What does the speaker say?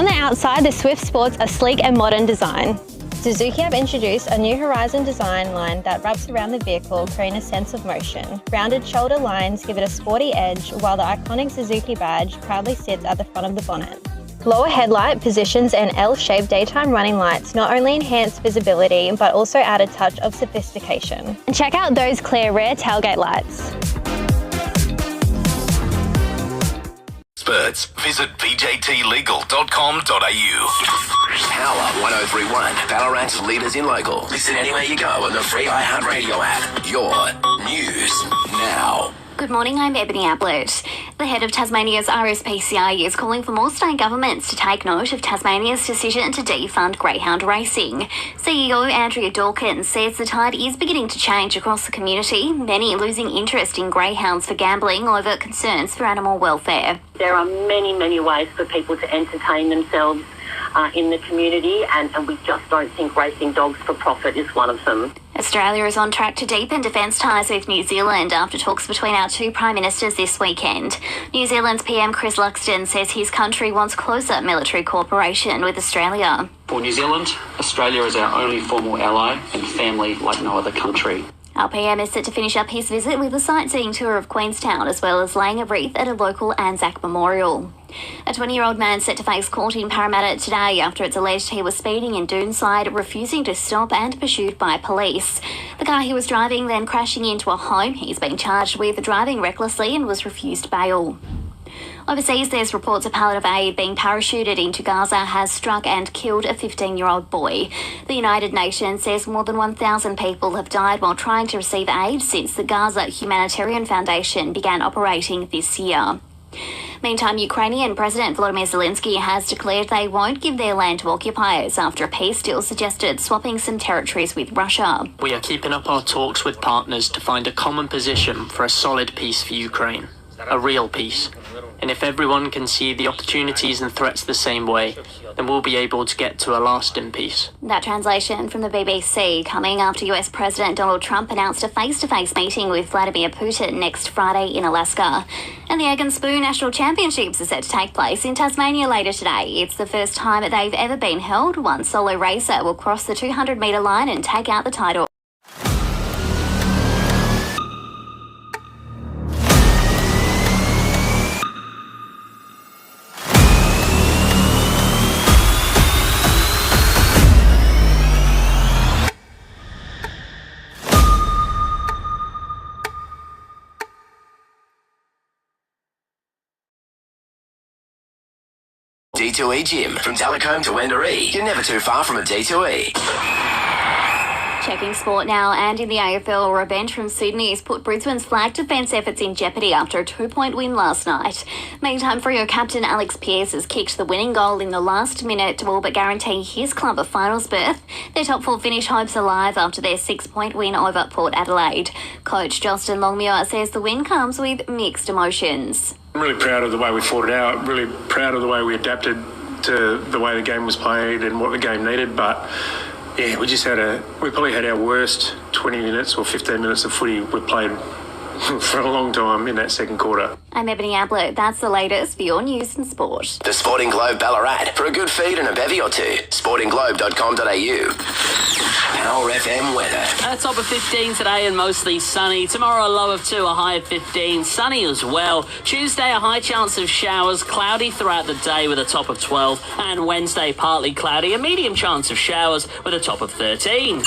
On the outside, the Swift sports a sleek and modern design. Suzuki have introduced a new Horizon design line that wraps around the vehicle, creating a sense of motion. Rounded shoulder lines give it a sporty edge, while the iconic Suzuki badge proudly sits at the front of the bonnet. Lower headlight positions and L-shaped daytime running lights not only enhance visibility, but also add a touch of sophistication. And check out those clear rear tailgate lights. Experts, visit bjtlegal.com.au. Power 103.1, Ballarat's leaders in local. Listen anywhere you go on the free iHeartRadio app. Your news now. Good morning, I'm Ebony Bartlett. The head of Tasmania's RSPCA is calling for more state governments to take note of Tasmania's decision to defund greyhound racing. CEO Andrea Dawkins says the tide is beginning to change across the community, many losing interest in greyhounds for gambling over concerns for animal welfare. There are many ways for people to entertain themselves in the community, and we just don't think racing dogs for profit is one of them. Australia is on track to deepen defence ties with New Zealand after talks between our two Prime Ministers this weekend. New Zealand's PM Chris Luxton says his country wants closer military cooperation with Australia. For New Zealand, Australia is our only formal ally and family like no other country. Our PM is set to finish up his visit with a sightseeing tour of Queenstown, as well as laying a wreath at a local Anzac memorial. A 20-year-old man set to face court in Parramatta today after it's alleged he was speeding in Doonside, refusing to stop and pursued by police. The car he was driving then crashing into a home. He's been charged with driving recklessly and was refused bail. Overseas, there's reports a pallet of aid being parachuted into Gaza has struck and killed a 15-year-old boy. The United Nations says more than 1,000 people have died while trying to receive aid since the Gaza Humanitarian Foundation began operating this year. Meantime, Ukrainian President Volodymyr Zelensky has declared they won't give their land to occupiers after a peace deal suggested swapping some territories with Russia. We are keeping up our talks with partners to find a common position for a solid peace for Ukraine. A real peace. And if everyone can see the opportunities and threats the same way, then we'll be able to get to a lasting peace. That translation from the BBC coming after US President Donald Trump announced a face-to-face meeting with Vladimir Putin next Friday in Alaska. And the Egg and Spoon National Championships are set to take place in Tasmania later today. It's the first time they've ever been held. One solo racer will cross the 200-metre line and take out the title. D2E Gym. From Talcombe to Wendouree, you're never too far from a D2E. Checking sport now, and in the AFL, revenge from Sydney has put Brisbane's flag defence efforts in jeopardy after a 2-point win last night. Meantime, Freo captain Alex Pearce has kicked the winning goal in the last minute to all but guarantee his club a finals berth. Their top four finish hopes alive after their 6-point win over Port Adelaide. Coach Justin Longmuir says the win comes with mixed emotions. I'm really proud of the way we fought it out, really proud of the way we adapted to the way the game was played and what the game needed, but yeah, we probably had our worst 20 minutes or 15 minutes of footy we played for a long time in that second quarter. I'm Ebony Bartlett. That's the latest for your news and sport. The Sporting Globe Ballarat. For a good feed and a bevy or two, sportingglobe.com.au. Power FM weather. A top of 15 today and mostly sunny. Tomorrow a low of 2, a high of 15. Sunny as well. Tuesday a high chance of showers. Cloudy throughout the day with a top of 12. And Wednesday partly cloudy. A medium chance of showers with a top of 13.